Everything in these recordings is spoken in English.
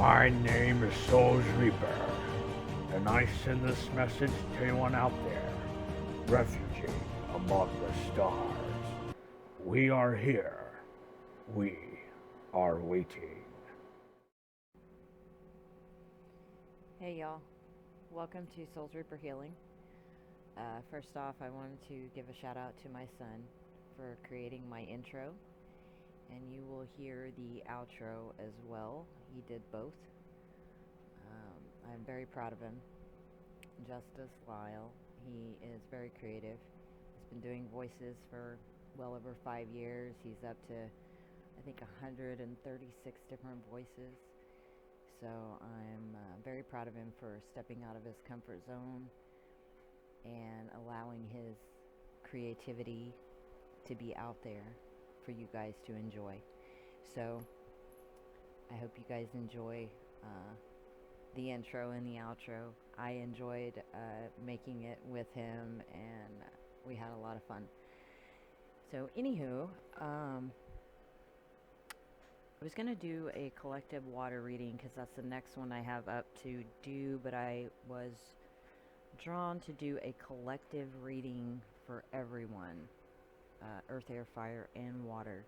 My name is SoulsReaper, and I send this message to anyone out there, refugee among the stars. We are here. We are waiting. Hey y'all, welcome to SoulsReaper Healing. First off, I wanted to give a shout out to my son for creating my intro, and you will hear the outro as well. He did both. I'm very proud of him. Justice Lyle, he is very creative. He's been doing voices for well over 5 years. He's up to, I think, 136 different voices. So I'm very proud of him for stepping out of his comfort zone and allowing his creativity to be out there for you guys to enjoy. So I hope you guys enjoy the intro and the outro. I enjoyed making it with him, and we had a lot of fun. So anywho, I was going to do a collective water reading because that's the next one I have up to do, but I was drawn to do a collective reading for everyone, earth, air, fire, and water.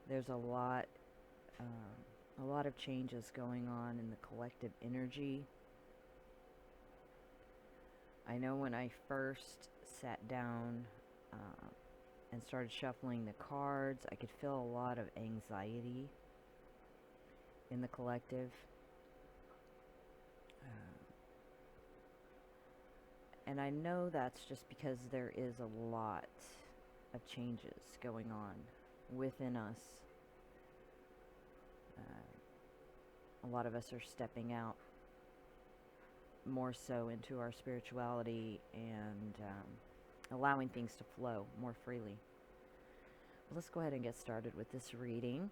There's a lot of changes going on in the collective energy. I know when I first sat down and started shuffling the cards, I could feel a lot of anxiety in the collective. And I know that's just because there is a lot of changes going on within us. A lot of us are stepping out more so into our spirituality and allowing things to flow more freely. Let's go ahead and get started with this reading.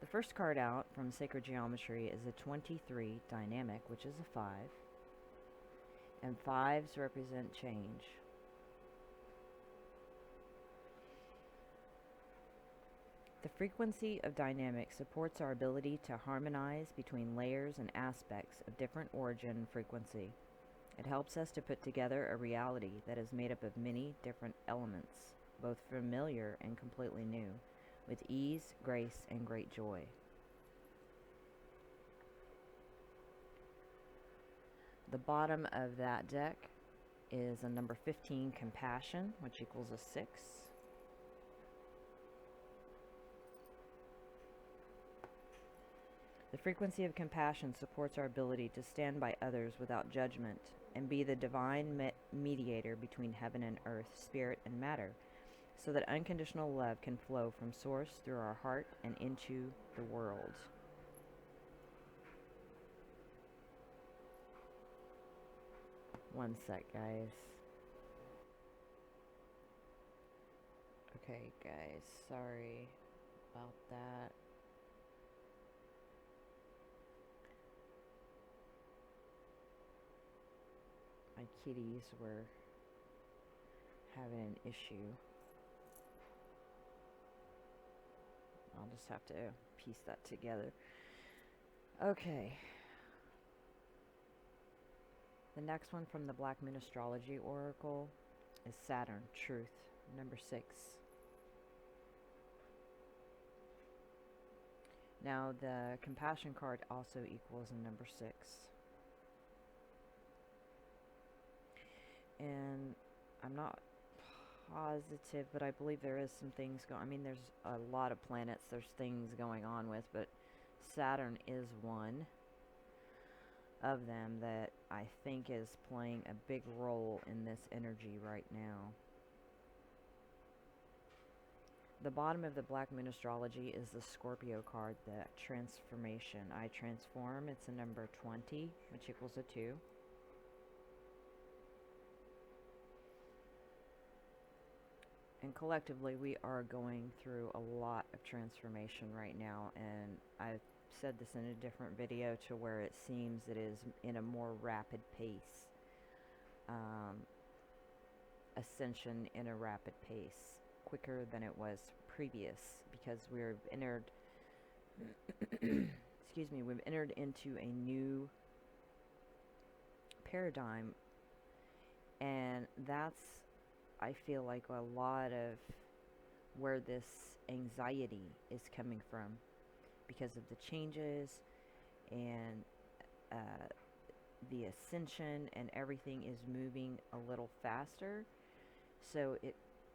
The first card out from Sacred Geometry is a 23 dynamic, which is a 5. And 5s represent change. The frequency of dynamic supports our ability to harmonize between layers and aspects of different origin frequency. It helps us to put together a reality that is made up of many different elements, both familiar and completely new, with ease, grace, and great joy. The bottom of that deck is a number 15, Compassion, which equals a 6. The frequency of compassion supports our ability to stand by others without judgment and be the divine mediator between heaven and earth, spirit and matter, so that unconditional love can flow from source through our heart and into the world. One sec, guys. Okay, guys, sorry about that. My kitties were having an issue. I'll just have to piece that together. Okay. The next one from the Black Moon Astrology Oracle is Saturn, Truth, number 6. Now the Compassion card also equals a number 6. And I'm not positive, but I believe there is some things going. I mean, there's a lot of planets there's things going on with, but Saturn is one of them that I think is playing a big role in this energy right now. The bottom of the Black Moon Astrology is the Scorpio card, the Transformation. I transform, it's a number 20, which equals a 2. And collectively, we are going through a lot of transformation right now, and I've said this in a different video to where it seems it is in a more rapid pace. Ascension in a rapid pace, quicker than it was previous, because we're entered excuse me, we've entered into a new paradigm, and that's, I feel like, a lot of where this anxiety is coming from because of the changes and the ascension, and everything is moving a little faster. So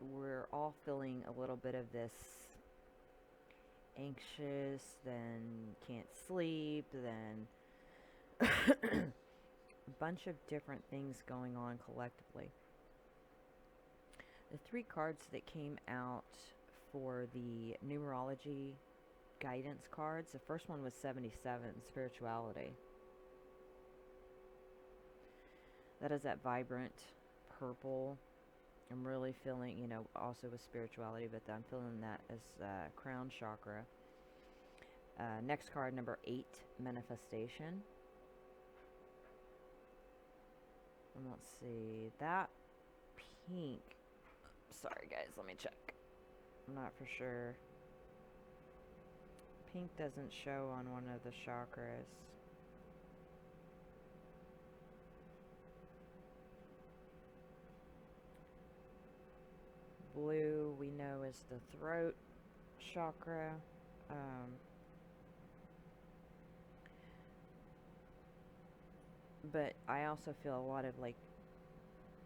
we're all feeling a little bit of this anxious, then can't sleep, then a bunch of different things going on collectively. The 3 cards that came out for the numerology guidance cards, the first one was 77, spirituality. That is that vibrant purple. I'm really feeling, also with spirituality, but I'm feeling that as crown chakra. Next card, number 8, manifestation. And let's see, that pink. Sorry guys, let me check. I'm not for sure. Pink doesn't show on one of the chakras. Blue, we know, is the throat chakra. But I also feel a lot of like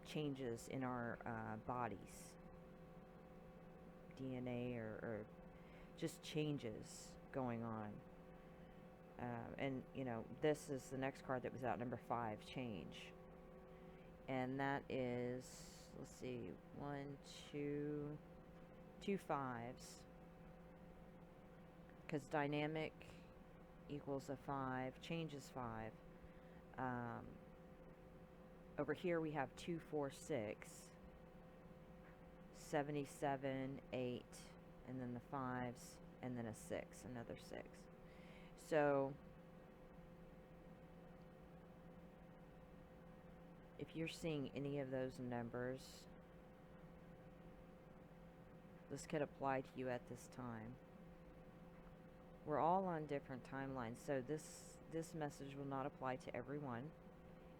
changes in our bodies. DNA or just changes going on. And, this is the next card that was out, number 5, change. And that is, let's see, 1, 2 5s. Because dynamic equals a 5, change is 5. Over here we have 2, 4, 6, 77, 8, and then the 5s, and then a 6, another 6. So if you're seeing any of those numbers, this could apply to you at this time. We're all on different timelines, so this message will not apply to everyone.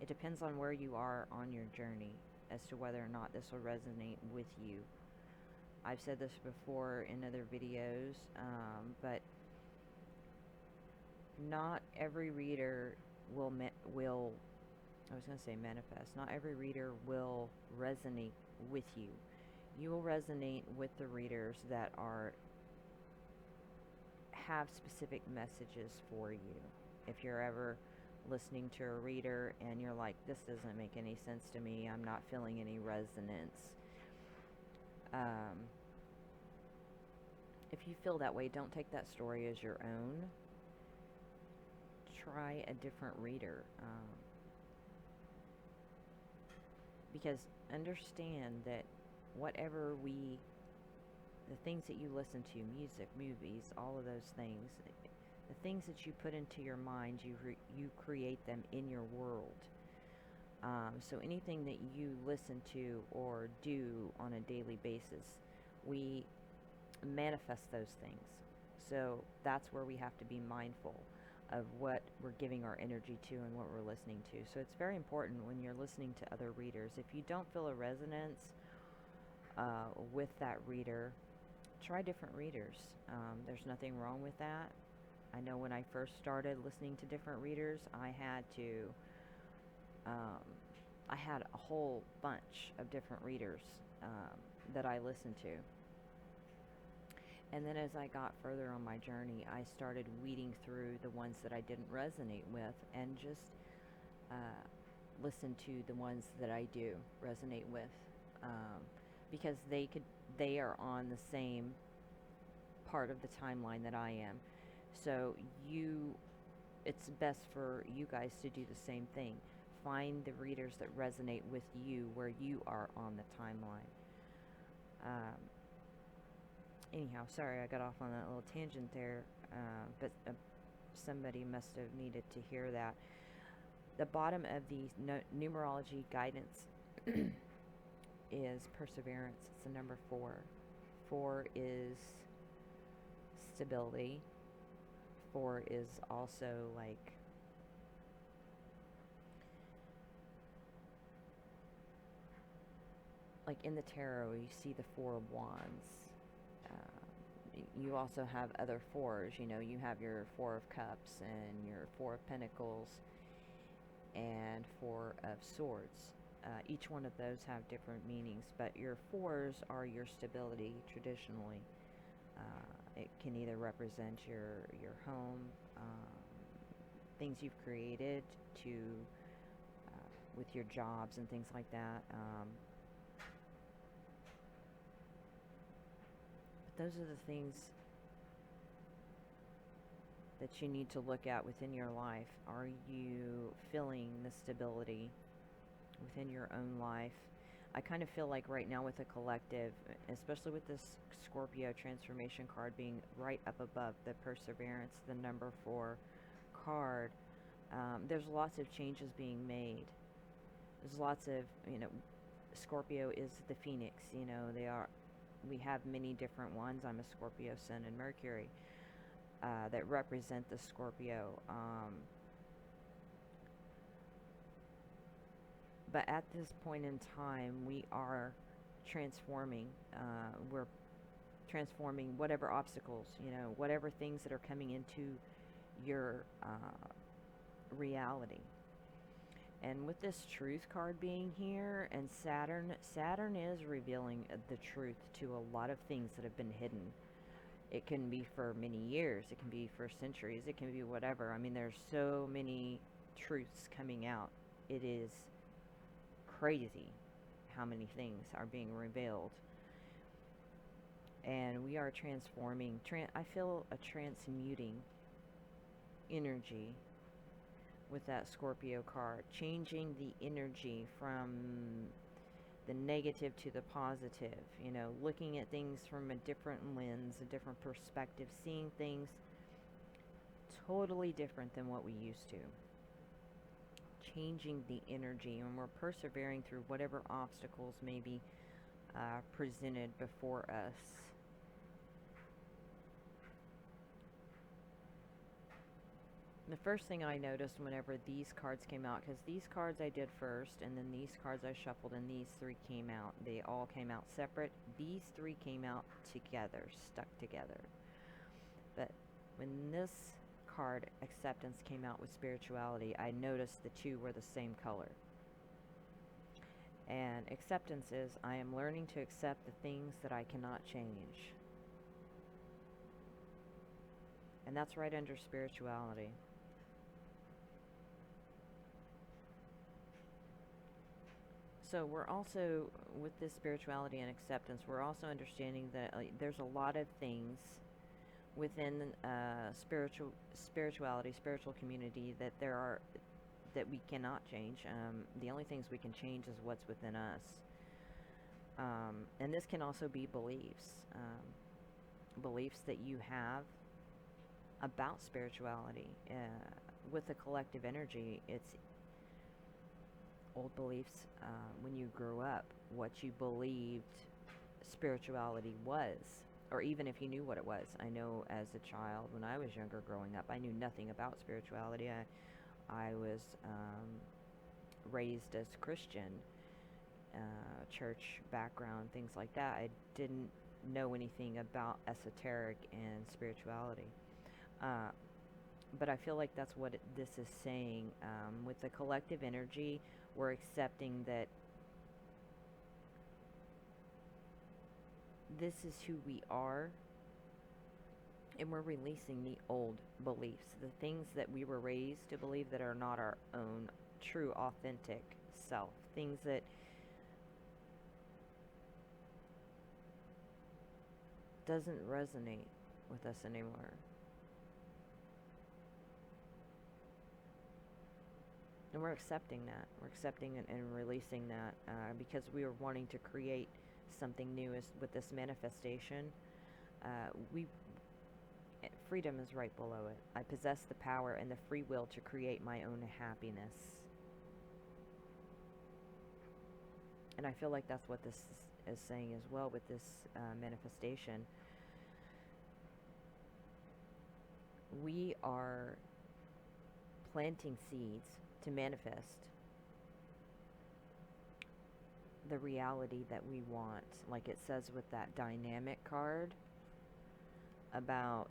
It depends on where you are on your journey as to whether or not this will resonate with you. I've said this before in other videos, but not every reader will I was going to say manifest. Not every reader will resonate with you. You will resonate with the readers that have specific messages for you. If you're ever listening to a reader and you're like, this doesn't make any sense to me, I'm not feeling any resonance. If you feel that way, don't take that story as your own. Try a different reader. Because understand that whatever the things that you listen to, music, movies, all of those things, the things that you put into your mind, you create them in your world. So anything that you listen to or do on a daily basis, we manifest those things. So that's where we have to be mindful of what we're giving our energy to and what we're listening to. So it's very important when you're listening to other readers. If you don't feel a resonance with that reader, try different readers. There's nothing wrong with that. I know when I first started listening to different readers, I had a whole bunch of different readers that I listened to. And then as I got further on my journey, I started weeding through the ones that I didn't resonate with and just listen to the ones that I do resonate with, because they are on the same part of the timeline that I am. So it's best for you guys to do the same thing. Find the readers that resonate with you where you are on the timeline. Anyhow, sorry I got off on that little tangent there, but somebody must have needed to hear that. The bottom of the numerology guidance is perseverance. It's the number 4. 4 is stability. 4 is also like in the tarot, you see the 4 of Wands. You also have other 4s. You know, you have your 4 of Cups and your 4 of Pentacles and 4 of Swords. Each one of those have different meanings, but your 4s are your stability traditionally. It can either represent your home, things you've created to with your jobs and things like that. But those are the things that you need to look at within your life. Are you feeling the stability within your own life? I kind of feel like right now with the collective, especially with this Scorpio transformation card being right up above the Perseverance, the number 4 card, there's lots of changes being made. There's lots of, Scorpio is the phoenix, we have many different ones. I'm a Scorpio Sun and Mercury that represent the Scorpio. But at this point in time, we are transforming. We're transforming whatever obstacles, whatever things that are coming into your reality. And with this truth card being here and Saturn is revealing the truth to a lot of things that have been hidden. It can be for many years. It can be for centuries. It can be whatever. I mean, there's so many truths coming out. It is crazy how many things are being revealed. And we are transforming. I feel a transmuting energy with that Scorpio card, changing the energy from the negative to the positive, looking at things from a different lens, a different perspective, seeing things totally different than what we used to. Changing the energy, and we're persevering through whatever obstacles may be presented before us. The first thing I noticed whenever these cards came out, because these cards I did first, and then these cards I shuffled, and these 3 came out. They all came out separate. These 3 came out together, stuck together. But when this card, acceptance, came out with spirituality, I noticed the 2 were the same color. And acceptance is, I am learning to accept the things that I cannot change. And that's right under spirituality. So we're also, with this spirituality and acceptance, we're also understanding that there's a lot of things within spirituality, spiritual community, that that we cannot change. The only things we can change is what's within us. And this can also be beliefs. Beliefs that you have about spirituality. With the collective energy, it's old beliefs when you grew up, what you believed spirituality was, or even if you knew what it was. I know as a child, when I was younger growing up, I knew nothing about spirituality. I was raised as Christian, church background, things like that. I didn't know anything about esoteric and spirituality. But I feel like that's what this is saying. With the collective energy, we're accepting that this is who we are, and we're releasing the old beliefs, the things that we were raised to believe that are not our own true, authentic self, things that doesn't resonate with us anymore. And we're accepting that. We're accepting and releasing that because we are wanting to create something new with this manifestation. Freedom is right below it. I possess the power and the free will to create my own happiness. And I feel like that's what this is saying as well with this manifestation. We are planting seeds to manifest the reality that we want. Like it says with that dynamic card about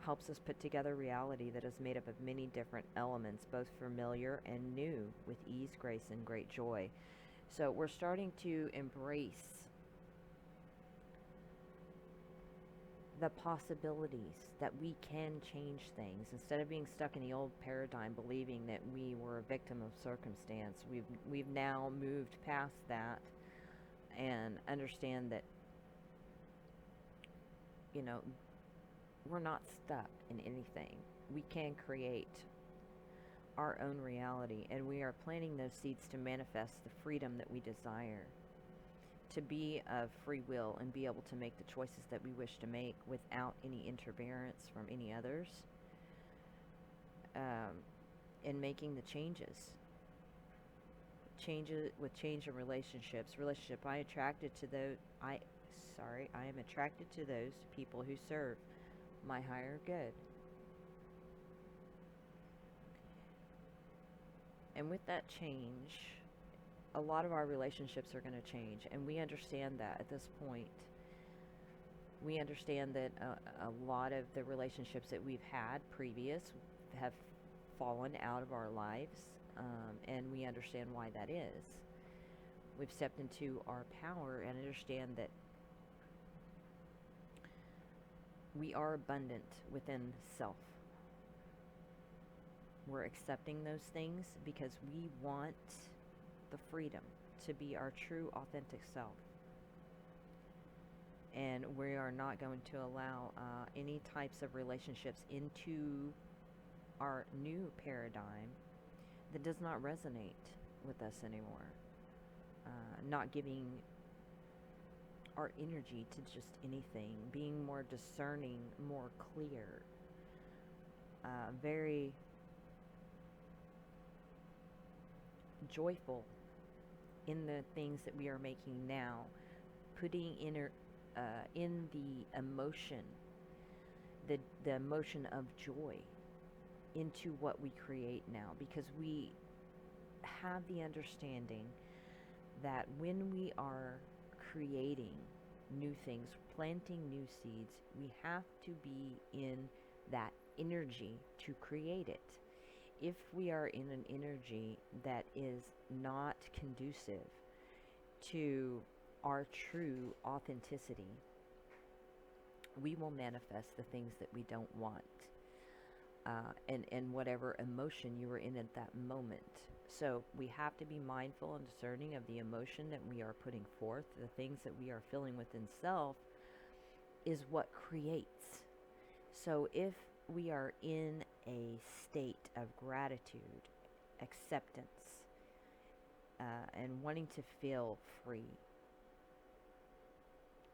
helps us put together reality that is made up of many different elements, both familiar and new, with ease, grace, and great joy. So we're starting to embrace the possibilities that we can change things instead of being stuck in the old paradigm, believing that we were a victim of circumstance. We've now moved past that and understand that, you know, we're not stuck in anything. We can create our own reality, and we are planting those seeds to manifest the freedom that we desire, to be of free will and be able to make the choices that we wish to make without any interference from any others, and making the changes change in relationships. I am attracted to those people who serve my higher good. And with that change, a lot of our relationships are going to change, and we understand that at this point. We understand that a lot of the relationships that we've had previous have fallen out of our lives, and we understand why that is. We've stepped into our power and understand that we are abundant within self. We're accepting those things because we want the freedom to be our true, authentic self. And we are not going to allow any types of relationships into our new paradigm that does not resonate with us anymore. Not giving our energy to just anything, being more discerning, more clear, very joyful in the things that we are making now, putting in the emotion, the emotion of joy into what we create now, because we have the understanding that when we are creating new things, planting new seeds, we have to be in that energy to create it. If we are in an energy that is not conducive to our true authenticity, we will manifest the things that we don't want, and whatever emotion you are in at that moment. So we have to be mindful and discerning of the emotion that we are putting forth. The things that we are feeling within self is what creates. So if we are in a state of gratitude, acceptance, and wanting to feel free,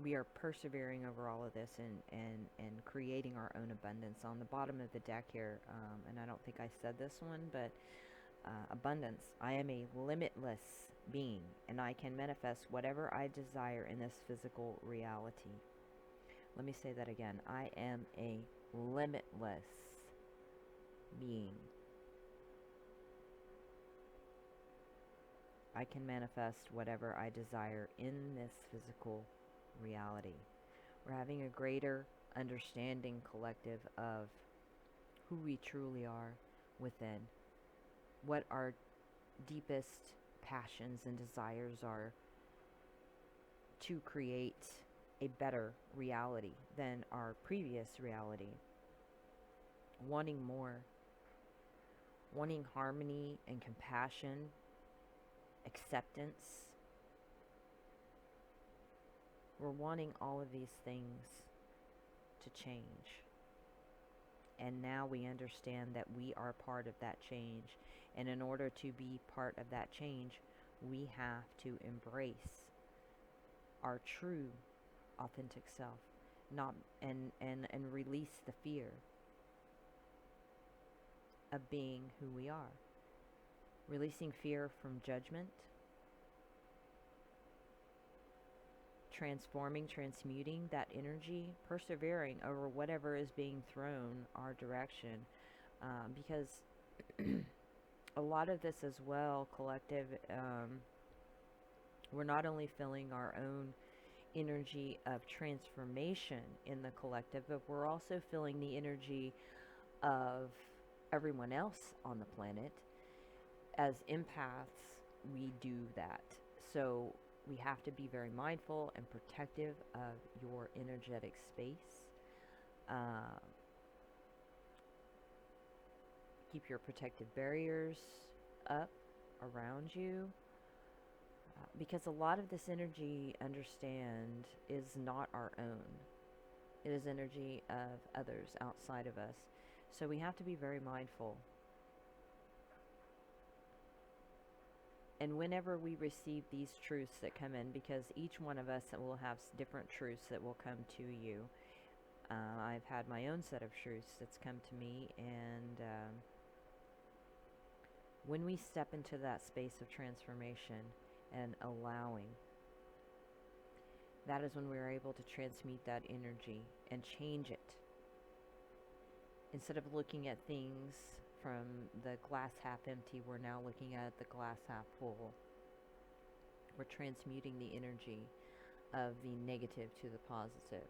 we are persevering over all of this and creating our own abundance. On the bottom of the deck here, and I don't think I said this one, but abundance. I am a limitless being, and I can manifest whatever I desire in this physical reality. Let me say that again. I am a limitless being. I can manifest whatever I desire in this physical reality. We're having a greater understanding collective of who we truly are within, what our deepest passions and desires are, to create a better reality than our previous reality. Wanting more, wanting harmony and compassion, acceptance. We're wanting all of these things to change. And now we understand that we are part of that change. And in order to be part of that change, we have to embrace our true, authentic self, and release the fear of being who we are. Releasing fear from judgment, transforming, transmuting that energy, persevering over whatever is being thrown our direction. Because a lot of this as well, collective, we're not only feeling our own energy of transformation in the collective, but we're also feeling the energy of everyone else on the planet. As empaths, we do that. So we have to be very mindful and protective of your energetic space. Keep your protective barriers up around you. Because a lot of this energy, understand, is not our own. It is energy of others outside of us. So we have to be very mindful. And whenever we receive these truths that come in, because each one of us will have different truths that will come to you. I've had my own set of truths that's come to me, and when we step into that space of transformation and allowing, that is when we're able to transmute that energy and change it. Instead of looking at things from the glass half empty, we're now looking at the glass half full. We're transmuting the energy of the negative to the positive.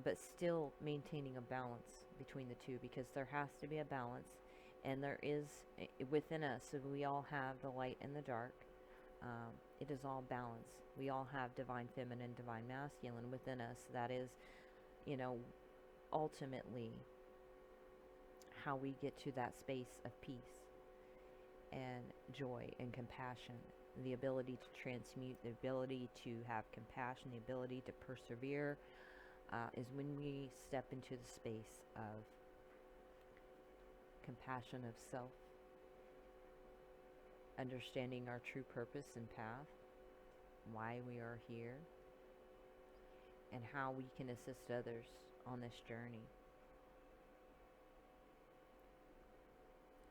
But still maintaining a balance between the two, because there has to be a balance. And there is within us, so we all have the light and the dark. It is all balance. We all have divine feminine, divine masculine within us. That is, ultimately how we get to that space of peace and joy and compassion. The ability to transmute, the ability to have compassion, the ability to persevere, is when we step into the space of compassion of self, understanding our true purpose and path, why we are here, and how we can assist others on this journey.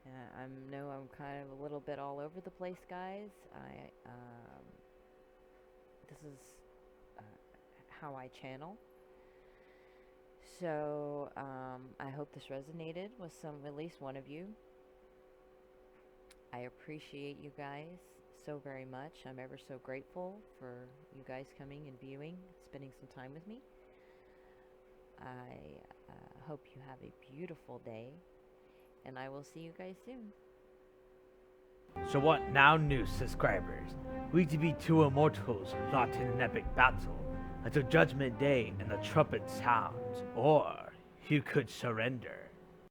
I know I'm kind of a little bit all over the place, guys. This is how I channel. So I hope this resonated with at least one of you. I appreciate you guys so very much. I'm ever so grateful for you guys coming and viewing, spending some time with me. I hope you have a beautiful day, and I will see you guys soon. So what now, new subscribers? We to be two immortals locked in an epic battle until Judgment Day and the trumpet sounds, or you could surrender.